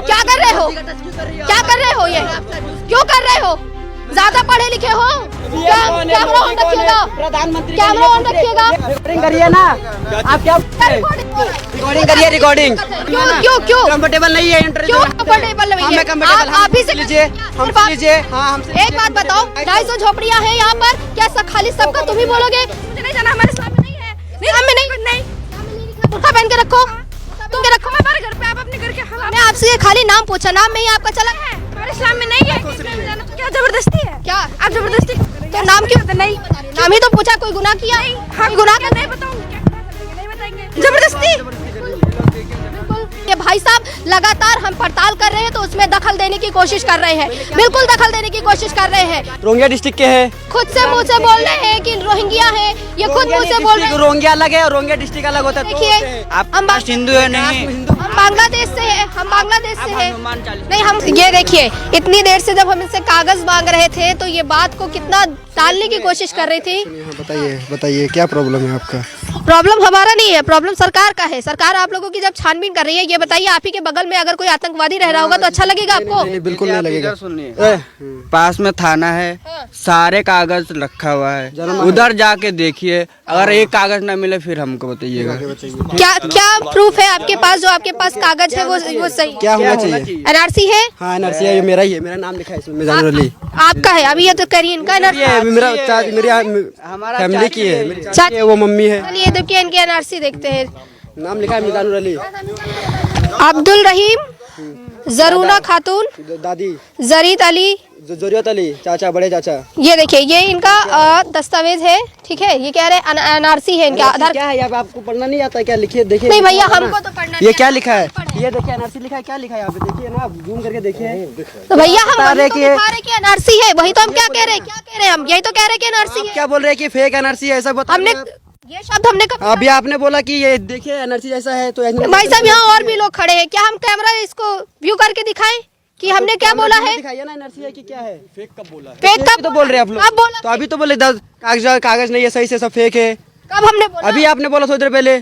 क्या कर रहे हो? क्या कर रहे हो? ये क्यों कर रहे हो? ज्यादा पढ़े लिखे हो? कैमरा ऑन रखिएगा, कैमरा ऑन रखिएगा। रिकॉर्डिंग करिए ना, आप क्या रिकॉर्डिंग करिए, रिकॉर्डिंग। क्यों क्यों कंफर्टेबल नहीं है इंटरव्यू? क्यों कंफर्टेबल नहीं है? आप ही से लीजिए, हम लीजिए। हाँ, हमसे एक बात बताओ, 250 झोपड़ियाँ हैं यहाँ पर, क्या सब खाली सबका तुम ही बोलोगे? मुझे नहीं जाना, हमारे इस्लाम में नहीं है। इस्लाम में नहीं, बुर्का पहन के रखो, तुम के रखो। हमारे घर पे, आप अपने घर के। मैं आपसे ये खाली नाम पूछा, नाम में ही आपका चला है। हमारे इस्लाम में नहीं है। क्या जबरदस्ती है? क्या आप जबरदस्ती? तो नाम क्यों नहीं? नाम ही तो पूछा, कोई गुनाह किया? हाँ, गुनाह का नहीं बताऊंगी, नहीं बताएंगे। जबरदस्ती। ये भाई साहब लगातार हम पड़ताल कर रहे हैं तो उसमें दखल देने की कोशिश कर रहे हैं, बिल्कुल दखल देने की कोशिश कर रहे हैं। रोहिंग्या डिस्ट्रिक्ट के है, खुद से मुंह से बोल रहे हैं कि रोहिंग्या है, ये खुद मुंह से बोल रहे हैं। रोहिंग्या अलग है और रोहिंग्या डिस्ट्रिक्ट अलग होता है। देखिए, हम हिंदू है नहीं, हम बांग्लादेश से है, हम बांग्लादेश से है। नहीं, हम ये देखिए, इतनी देर से जब हम इनसे कागज मांग रहे थे तो ये बात को कितना टालने की कोशिश कर रही थी। बताइए बताइए क्या प्रॉब्लम है आपका? प्रॉब्लम हमारा नहीं है, प्रॉब्लम सरकार का है। सरकार आप लोगों की जब छानबीन कर रही है, ये बताइए, आप ही के बगल में अगर कोई आतंकवादी रह रहा होगा तो अच्छा लगेगा आपको? नहीं, बिल्कुल नहीं लगेगा। सुनिए, पास में थाना है, सारे कागज रखा हुआ है, उधर जाके देखिए, अगर एक कागज ना मिले फिर हमको बताइएगा। क्या क्या प्रूफ है आपके पास? जो आपके पास कागज है वो सही? क्या होना चाहिए? एनआरसी है? हाँ, एनआरसी है, ये मेरा ही है, मेरा नाम लिखा है इसमें, मिजानुर अली। आपका है? अभी ये तो करिए, इनका एनआरसी। मेरा फैमिली की है, मेरी चाची है, वो मम्मी है। चलिए देखिए, इनकी एनआरसी देखते हैं। नाम लिखा है मिजानुर अली। अब्दुल रहीम, जरूना खातून, दादी जरीत अली, जरूरत अली, चाचा, बड़े चाचा। ये देखिए, ये इनका दस्तावेज है, ठीक है। ये कह रहे एनआरसी है इनका। आधार क्या है? आपको पढ़ना नहीं आता क्या? लिखिए, देखिए। नहीं भैया, हमको तो पढ़ना। ये क्या लिखा है? ये देखिए, एनआरसी लिखा है, क्या लिखा है यहाँ पे? देखिए ना, जूम करके देखिए। तो भैया हम बता रहे वही तो दिखा रहे कि एनआरसी है, वही तो हम क्या कह रहे हैं? क्या कह रहे हैं हम? यही तो कह रहे हैं कि एनआरसी है। क्या बोल रहे हैं कि फेक एनआरसी है? ऐसा बता हमने ये शब्द हमने अभी आपने बोला कि ये देखिए एनआरसी जैसा है, तो भाई साहब यहाँ और भी लोग खड़े हैं, क्या हम कैमरा इसको व्यू करके दिखाएं कि हमने क्या बोला है? दिखाइए ना, एनआरसी है कि क्या है? फेक कब बोला? फेक कब तो बोल रहे हैं आप लोग? अब बोला तो अभी तो बोले कागज नहीं है, सही से सब फेक है। कब हमने बोला? अभी आपने बोला थोड़ी देर पहले।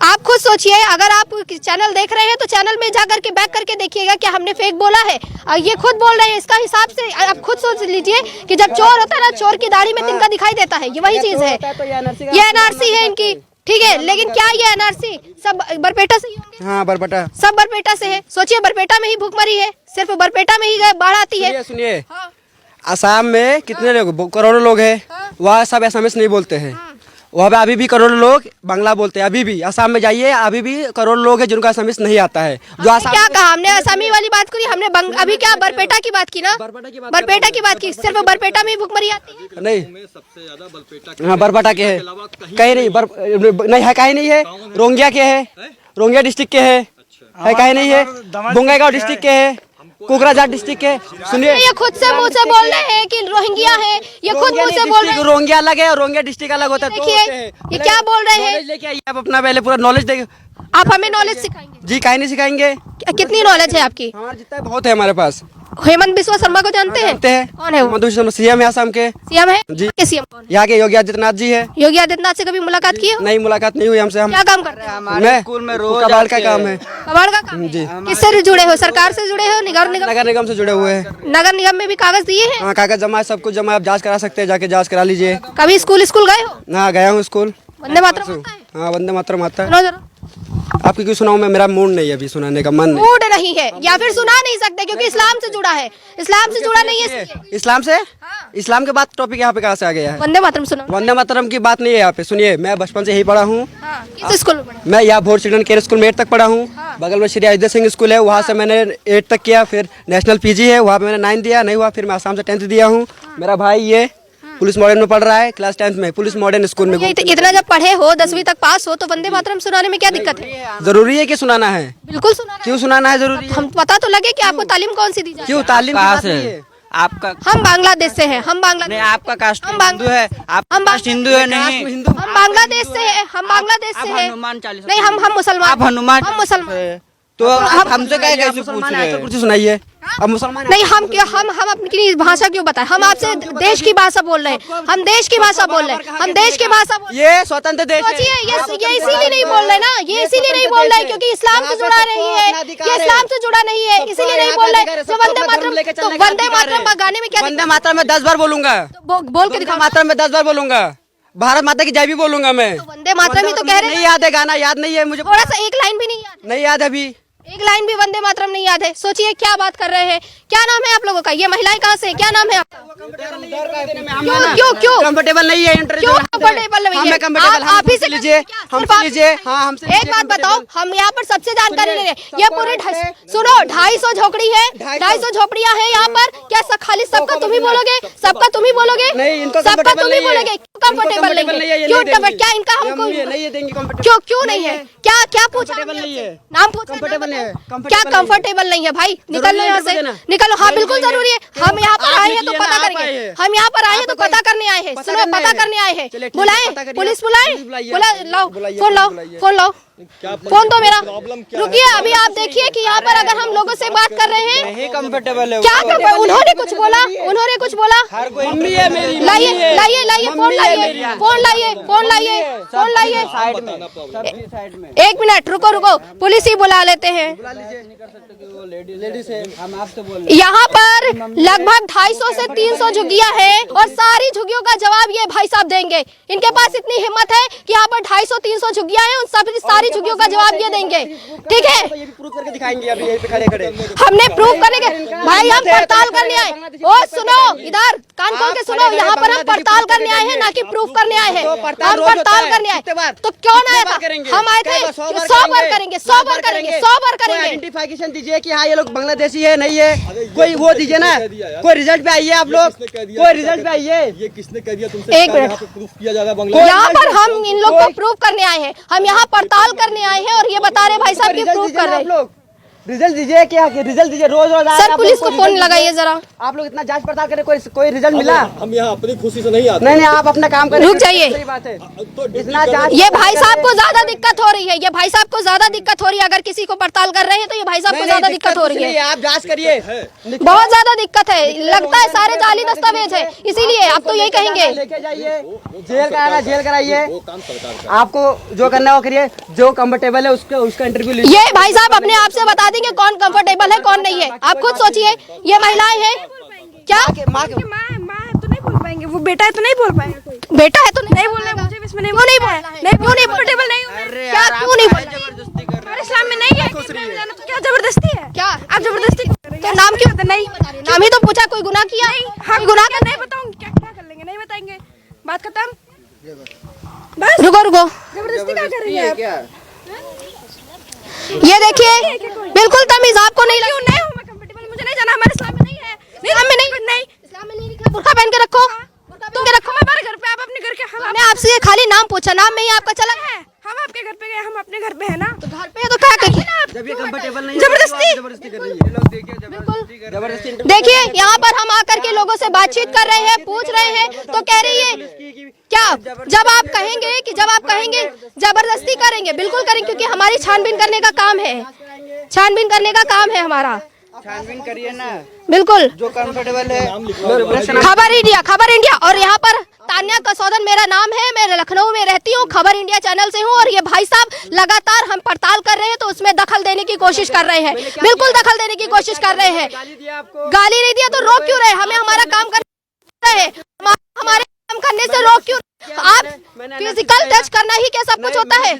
आप खुद सोचिए, अगर आप चैनल देख रहे हैं तो चैनल में जा करके बैक करके देखिएगा क्या हमने फेक बोला है। और ये खुद बोल रहे हैं, इसका हिसाब से आप खुद सोच लीजिए कि जब चोर होता है ना, चोर की दाढ़ी में तिनका दिखाई देता है, ये वही चीज है। ये एनआरसी है इनकी, ठीक है। लेकिन क्या ये एनआरसी सब बरपेटा से ही होंगे? हाँ, बरपेटा, सब बरपेटा से है। सोचिए, बरपेटा में ही भूखमरी है, सिर्फ बरपेटा में ही बाढ़ आती है। सुनिए, हाँ। असम में कितने लोग, करोड़ों लोग हैं, वहाँ सब असमिस नहीं बोलते हैं। वहाँ पे अभी भी करोड़ों लोग बांग्ला बोलते हैं। अभी भी असम में जाइए, अभी भी करोड़ों लोग हैं जिनको असमिस नहीं आता है। जो असम क्या कहा हमने? असमी वाली बात करी हमने, अभी क्या बरपेटा की बात की ना? बरपेटा की बात की, सिर्फ बरपेटा में ही भूखमरी आती है। नहीं, हाँ, बरपेटा के है, कहीं नहीं, नहीं है, कहीं नहीं है। रोहिंग्या के है, रोहिंग्या डिस्ट्रिक्ट के है, कहीं नहीं है। बोंगाईगांव डिस्ट्रिक्ट के है, कोकराझार डिस्ट्रिक्ट के। सुनिए, ये खुद से मुंह से बोल रहे हैं कि रोहिंग्या है, ये खुद मुंह से बोल रहे हैं। रोहिंग्या अलग है और रोहिंग्या डिस्ट्रिक्ट अलग होता है। देखिए, ये क्या बोल रहे हैं? लेके आइए आप अपना, पहले पूरा नॉलेज देखिए। आप हमें नॉलेज सिखाएंगे? जी, काहे नहीं सिखाएंगे। कितनी नॉलेज है आपकी? हमारा जितना है बहुत है हमारे पास। हेमंत बिस्वा शर्मा को जानते हैं? कौन है वो? सीएम है असम के। सीएम है जी। के सीएम कौन है? यहाँ के योगी आदित्यनाथ जी है। योगी आदित्यनाथ से कभी मुलाकात की है? नहीं, मुलाकात नहीं हुई हमसे। हम क्या काम करते हैं? हमारे स्कूल में रोज कबाड़ का काम है। कबाड़ का काम? जी। किससे जुड़े हो? सरकार से जुड़े हो? नगर निगम? नगर निगम से जुड़े हुए हैं। नगर निगम में भी कागज दिए हैं? हाँ, कागज जमा है, सब कुछ जमा है, आप जांच करा सकते हैं, जाके जांच करा लीजिए। कभी स्कूल गए हो? हाँ, गया हूँ स्कूल। वंदे मातरम आता है? हाँ, वंदे मातरम आता है। सुनो जरा। आपकी क्यों सुनाऊं मैं? मेरा मूड नहीं है अभी सुनाने का, मन नहीं। मूड नहीं है या फिर सुना नहीं सकते क्योंकि इस्लाम से जुड़ा है। इस्लाम से जुड़ा नहीं है इसलिए। इस्लाम से? इस्लाम के बाद टॉपिक यहाँ पे कहाँ से आ गया है? वंदे मातरम सुनो। वंदे मातरम की बात नहीं है यहाँ पे। सुनिए, मैं बचपन से यही पढ़ा हूँ। किस स्कूल में पढ़े? मैं यहाँ भोर चिल्ड्रन केयर स्कूल में 8 तक पढ़ा हूँ। बगल में श्री अजय सिंह स्कूल है, वहाँ से मैंने 8 तक किया। फिर नेशनल पीजी है, वहाँ पे मैंने 9 दिया, नहीं हुआ फिर मैं आसाम से 10th दिया हूँ। मेरा भाई ये पुलिस मॉडर्न में पढ़ रहा है, क्लास 10th में, पुलिस मॉडर्न स्कूल में। इतना जब पढ़े हो, 10वीं तक पास हो, तो वंदे मातरम सुनाने में क्या दिक्कत है? जरूरी है कि सुनाना है? बिल्कुल सुनाना है। क्यों सुनाना है? जरूरी है। हम पता तो लगे कि आपको तालीम कौन सी दी जाती है? क्यों तालीम की कहाँ बात से? नहीं है। आपका हम बांग्लादेश से हैं, हम बांग्लादेश। नहीं, आपका कास्ट हम हिंदू है, आप हम कास्ट हिंदू है नहीं? हिंदू। हम बांग्लादेश से हैं, हम बांग्लादेश से हैं। हनुमान चालीसा नहीं, हम मुसलमान। आप हनुमान हम मुसलमान। तो आप हमसे क्या कैसे पूछ रहे हैं? कुछ सुनाइए। अब मुसलमान नहीं, हम अपनी भाषा क्यों बताएं? हम आपसे देश की भाषा बोल रहे हैं, हम देश की भाषा बोल रहे हैं, हम देश की भाषा बोल ये स्वतंत्र देश है। सोचिए, ये इसीलिए नहीं बोल रहे ना, ये इसीलिए नहीं बोल रहे क्योंकि इस्लाम से जुड़ा नहीं है, ये इस्लाम से जुड़ा नहीं है, इसीलिए नहीं बोल रहे। तो वंदे मातरम का गाने में क्या वंदे मातरम में 10 बार बोलूंगा, बोल के दिखाओ। मातरम में 10 बार बोलूंगा, भारत माता की जय भी बोलूंगा मैं। वंदे मातरम ही तो कह रहे नहीं हैं। याद है, गाना याद नहीं है मुझे, थोड़ा सा एक लाइन भी नहीं याद, नहीं याद अभी। एक लाइन भी वंदे मातरम नहीं याद है। सोचिए क्या बात कर रहे हैं। क्या नाम है आप लोगों का? ये महिलाएं कहाँ से? क्या नाम है आपका? क्यों कंफर्टेबल नहीं है इंटरव्यू। क्यों कंफर्टेबल नहीं है? आप ही से लीजिए, हमसे लीजिए। हाँ, हमसे एक बात बताओ, हम यहाँ पर सबसे जानकारी ले रहे हैं। ये पूरे सुनो 250 झोपड़ी है, 250 झोपड़ियाँ हैं यहाँ पर। क्या खाली सबका तुम ही बोलोगे? सबका तुम ही बोलोगे? नहीं, इनको सबका तुम ही बोलोगे? कंफर्टेबल नहीं है? क्यों? क्या इनका हमको नहीं देंगे? क्यों नहीं है? क्या पूछा? नाम पूछा? क्या कंफर्टेबल नहीं है भाई? निकलो यहाँ से, निकलो। हाँ बिल्कुल जरूरी है। हम यहाँ पर आए हैं तो पता करेंगे, हम यहाँ पर आए हैं तो पता करने आए हैं। सुनो, पता करने आए हैं। बुलाए, पुलिस बुलाए, लाओ फोन, लाओ फोन, लाओ फोन दो मेरा। रुकिए, अभी आप देखिए कि यहाँ पर अगर हम लोगों से बात कर रहे हैं, नहीं कंफर्टेबल है। क्या उन्होंने कुछ बोला? उन्होंने कुछ बोला? मम्मी है मेरी, लाइए फोन, लाइए। एक मिनट रुको, पुलिस ही बुला लेते हैं। यहाँ पर लगभग 250 से 300 झुग्गियाँ हैं और सारी झुग्गियों का जवाब ये भाई साहब देंगे। इनके पास इतनी हिम्मत है कि यहाँ पर 250-300 झुग्गियाँ हैं, उन सारी झुग्गियों का जवाब ये देंगे। ठीक है, ये भी प्रूफ करके दिखाएंगे अभी यहीं पे खड़े। हमने प्रूफ करने के भाई, हम पड़ताल करने आए। ओ सुनो, इधर कान खोल के सुनो, यहाँ पर हम पड़ताल करने आए हैं, ना कि प्रूफ करने आए हैं। हम पड़ताल करने आए तो क्यों ना आया था? हम आए थे 100 बार करेंगे, 100 बार करेंगे, 100 बार करेंगे। आइडेंटिफिकेशन दीजिए कि हाँ ये लोग बांग्लादेशी है नहीं है, कोई वो दीजिए ना, कोई रिजल्ट पे आइए आप लोग, कोई रिजल्ट पे आइए। ये किसने कह दिया तुमसे? एक मिनट, प्रूफ किया जाएगा बांग्लादेश। यहाँ पर हम इन लोग को प्रूफ करने आए हैं, हम यहाँ पड़ताल करने आए हैं और ये बता रहे भाई साहब की प्रूफ कर रहे हैं। रिजल्ट दीजिए, क्या रिजल्ट दीजिए? रोज सर पुलिस को फोन लगाइए जरा। आप लोग इतना जांच पड़ताल करें, कोई रिजल्ट मिला? हम यहाँ अपनी खुशी से नहीं आते। नहीं, आप अपना काम करें। रुक जाइए। सही बात है। इतना जांच, ये भाई साहब को ज्यादा दिक्कत हो रही है, ये भाई साहब को ज्यादा दिक्कत हो रही है। अगर किसी को पड़ताल कर रहे हैं तो ये भाई साहब को ज्यादा दिक्कत हो रही है। आप जांच करिए, बहुत ज्यादा दिक्कत है, लगता है सारे जाली दस्तावेज है, इसीलिए आप तो यही कहेंगे। लेके जाइए, जेल कराना जेल कराइए, आपको जो करना है वो करिए, जो कंफर्टेबल है उसका इंटरव्यू लीजिए। ये भाई साहब अपने आप से बता देंगे कौन कंफर्टेबल है कौन नहीं है। आप खुद सोचिए, ये महिलाएं हैं क्या? माँ है तो नहीं बोल पाएंगे, वो बेटा है तो नहीं बोल पाएंगे। कोई बेटा है तो नहीं बोल रहे, मुझे भी इसमें नहीं क्यों नहीं बोल? क्यों नहीं कंफर्टेबल नहीं हूं मैं। क्या क्यों नहीं बोल? हमारे इस्लाम में नहीं है कि इस्लाम में जाना तो क्या जबरदस्ती है? क्या आप जबरदस्ती तो नाम क्यों? नहीं, नाम ही तो पूछा, कोई गुनाह किया? हम गुनाह का नहीं बताऊंगी, क्या कर लेंगे? नहीं बताएंगे, बात खत्म। बस रुको, जबरदस्ती क्या कर रही है आप? ये देखिए बिल्कुल तमीज आपको नहीं लगी। नहीं हूं मैं कंफर्टेबल, मुझे नहीं जाना, हमारे इस्लाम में नहीं है। इस्लाम में नहीं, इस्लाम में नहीं लिखा। बुर्का पहन के रखो, तुम के रखो। मैं हमारे घर पे, आप अपने घर के। हमने आपसे खाली नाम पूछा, नाम में ही आपका चला है। हम आपके घर पे गए, हम अपने घर पे है ना। तो घर पे है तो क्या करिए? जब ये कंफर्टेबल नहीं जबरदस्ती कर रही है, जबरदस्ती। देखिए यहाँ पर हम आकर के लोगों से बातचीत कर रहे हैं, पूछ रहे हैं, तो कह रही है क्या? जब आप कहेंगे जबरदस्ती करेंगे, बिल्कुल करेंगे, क्योंकि हमारी छानबीन करने का काम है, छानबीन करने का काम है हमारा। छानबीन करिए ना, बिल्कुल। जो कंफर्टेबल है। खबर इंडिया और यहाँ पर तान्या कसौदन मेरा नाम है, मैं लखनऊ में रहती हूँ, खबर इंडिया चैनल से हूँ। और ये भाई साहब लगातार हम पड़ताल कर रहे हैं तो उसमें दखल देने की कोशिश कर रहे हैं, बिल्कुल दखल देने की कोशिश कर रहे हैं। गाली नहीं दिया तो रोक क्यों रहे? हमें हमारा काम कर रहे हैं, हमारे काम करने से रोक क्यों? आप फिजिकल टच करना ही क्या सब कुछ होता है?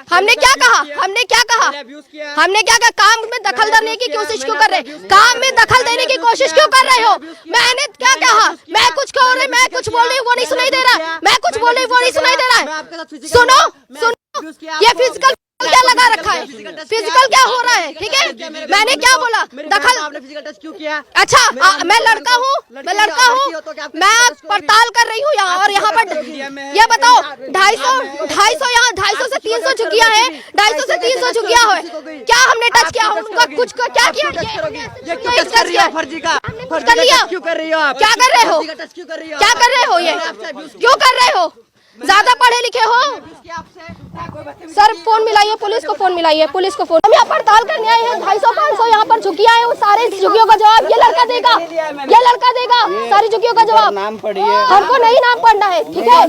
हमने क्या कहा? हमने क्या कहा? काम में दखल देने की कोशिश क्यों कर रहे? काम में दखल देने की कोशिश क्यों कर रहे हो? मैंने क्या कहा? मैं कुछ कह रही, मैं कुछ बोल रही हूँ, वो नहीं सुनाई दे रहा। मैं कुछ बोल रही हूँ, वो नहीं सुनाई दे रहा है। सुनो, ये फिजिकल क्या लगा रखा है? फिजिकल क्या हो रहा है? ठीक है, मैंने क्या बोला? दखल। आपने फिजिकल टच क्यों किया? अच्छा, मैं लड़का हूँ, मैं पड़ताल कर रही हूँ यहाँ। और यहाँ पर ये बताओ 250 यहाँ 250 से 300 झुग्गियाँ हैं, 250 से 300 झुग्गियाँ है। क्या हमने टच किया? उनका कुछ क्या किया? फर्जी का कर लिया। क्यों कर रही हो आप? क्या कर रहे हो? क्यों कर रही हो? क्या कर रहे हो? ये क्यों कर रहे हो? ज्यादा पढ़े लिखे हो? सर फोन मिलाइए, पुलिस को फोन मिलाइए, पुलिस को फोन। हम यहाँ पड़ताल करने आए हैं, 250-500 यहाँ पर झुकियां हैं, वो सारे झुकियों का जवाब ये लड़का देगा, ये लड़का देगा सारी झुकियों का जवाब। नाम पढ़िए। हमको नहीं नाम पढ़ना है, ठीक है,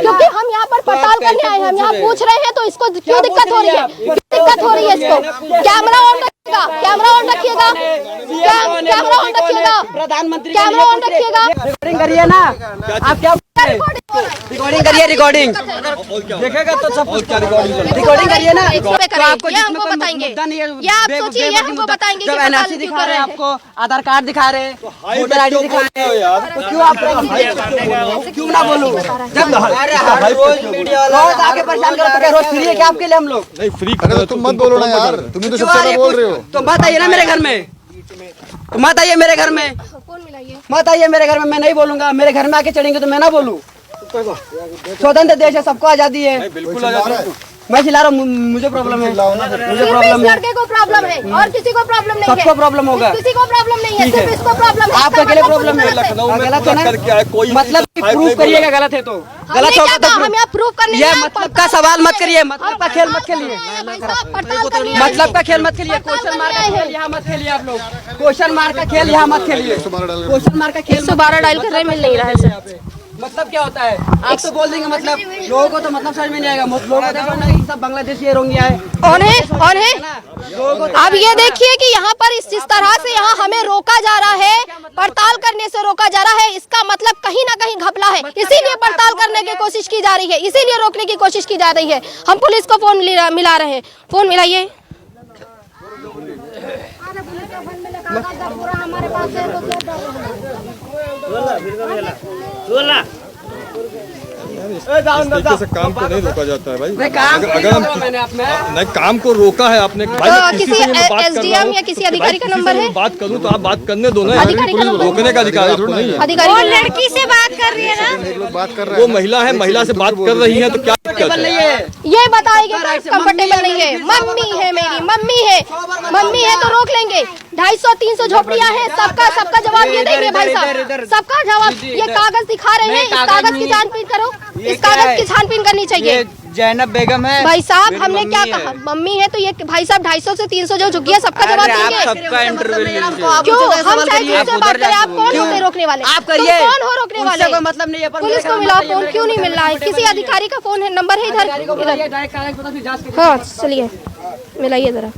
क्योंकि हम यहाँ पर पड़ताल करने आए हैं, हम यहाँ पूछ रहे हैं, तो इसको क्यों दिक्कत हो रही है, दिक्कत हो रही है इसको। कैमरा ऑन रखिएगा, कैमरा ऑन रखिएगा, कैमरा ऑन रखिएगा, प्रधानमंत्री कैमरा ऑन रखिएगा। रिकॉर्डिंग करिए ना, आप क्या रिकॉर्डिंग करिए, रिकॉर्डिंग देखेगा तो सब रिकॉर्डिंग करिए ना। तो आपको ये हमको बताएंगे, ये आप सोचिए, ये हमको बताएंगे कि जब पड़ताल एनआरसी क्यों दिखा कर रहे रहे हैं, हैं। आपको आधार कार्ड दिखा रहे हैं, वोटर आईडी दिखा रहे हैं, तो क्यों आप क्यों ना बोलूं? जब रोज मीडिया रोज आके परेशान करो तो क्या रोज फ्री है क्या आपके लिए हम लोग? नहीं फ्री अरे तुम मत बोलो ना यार, तुम ही तो सबसे ज्यादा बोल रहे हो। तो मत आइए ना मेरे घर में, तो मत आइए मेरे घर में, फोन मिलाइए। मत आइए मेरे घर में, मैं नहीं बोलूंगा। मेरे घर में आके चढ़ेंगे तो मैं ना बोलूं। स्वतंत्र देश है, सबको आजादी है। बिल्कुल आजादी। मैं चिल्ला रहा हूँ, मुझे प्रॉब्लम है, मुझे सिर्फ प्रॉब्लम इस है। लड़के को प्रॉब्लम है और किसी को प्रॉब्लम नहीं है। सबको प्रॉब्लम होगा। किसी को प्रॉब्लम नहीं है, सिर्फ इसको प्रॉब्लम है। आपको अकेले प्रॉब्लम है। लखनऊ में गलत है ना? करके आए, कोई मतलब प्रूफ करिएगा गलत है तो गलत क्या होगा तो कहा, हम यहाँ प्रूफ करने ये आए हैं, मतलब का सवाल मत करिए, मतलब का खेल मत खेलिए, पड़ताल करने आए हैं। मतलब का खेल मत खेलिए। क्वेश्चन मार का खेल यहाँ मत खेलिए आप लोग, क्वेश्चन मार का खेल यहाँ मत खेलिए, क्वेश्चन मार का खेल 112 डायल कर रहे, मिल नहीं रहा है सर। मतलब क्या होता है आप तो बोल देंगे, मतलब लोगों को तो मतलब समझ में नहीं आएगा। लोगों को देखो ना कि सब बांग्लादेश ये रोहिंग्या है। कौन है, कौन है? अब ये देखिए कि यहाँ पर जिस तरह से यहाँ हमें रोका जा रहा है, पड़ताल करने से रोका जा रहा है, इसका मतलब कहीं ना कहीं घपला है। इसीलिए पड़ताल करने की कोशिश की जा रही है, इसीलिए रोकने की कोशिश की जा रही है। हम पुलिस को फोन मिला रहे हैं, फोन मिलाइए। इस तरीके से काम को नहीं रोका जाता है भाई। मैं काम अगर हम मैंने आप में नहीं काम को रोका है आपने भाई, मैं किसी से भी मैं बात कर रहा एसडीएम हूं, या किसी अधिकारी का किसी नंबर से है? भी बात करूं तो आप बात करने दो ना यार, अधिकारी का नंबर? रोकने का अधिकार आपको नहीं है। अधिकारी वो लड़की से बात कर रही है ना, लोग बात कर रहे वो हैं। महिला है, महिला से बात कर रही है तो क्या दिक्कत नहीं है? है। ये बताएगी कंफर्टेबल नहीं है। मम्मी है मेरी, मम्मी है, मम्मी है तो रोक लेंगे। 250-300 झोपड़ियां हैं, सबका जवाब ये देंगे भाई साहब, सबका जवाब। ये कागज दिखा रहे हैं, इस कागज की छानबीन करो, इस कागज की छानबीन करनी चाहिए। ये जैनब बेगम है भाई साहब मेरी हमने मम्मी क्या है। कहा, मम्मी है तो ये भाई साहब 250 से 300 जो झुकिया सबका जवाब अरे आप देंगे। सबका इंटरव्यू लीजिए। क्यों हम चाहे आप से बात करें, आप कौन होते रोकने वाले? आप तुम करिए, कौन हो रोकने उनसे वाले? कोई मतलब नहीं है, पर पुलिस मेरे को घर मिलाओ मत फोन, आइए, क्यों नहीं मिल रहा है? किसी अधिकारी का फोन है, नंबर है इधर, अधिकारी को बुलाइए, डायरेक्ट कागज पत्र से जांच करिए। हाँ चलिए मिलाइए जरा।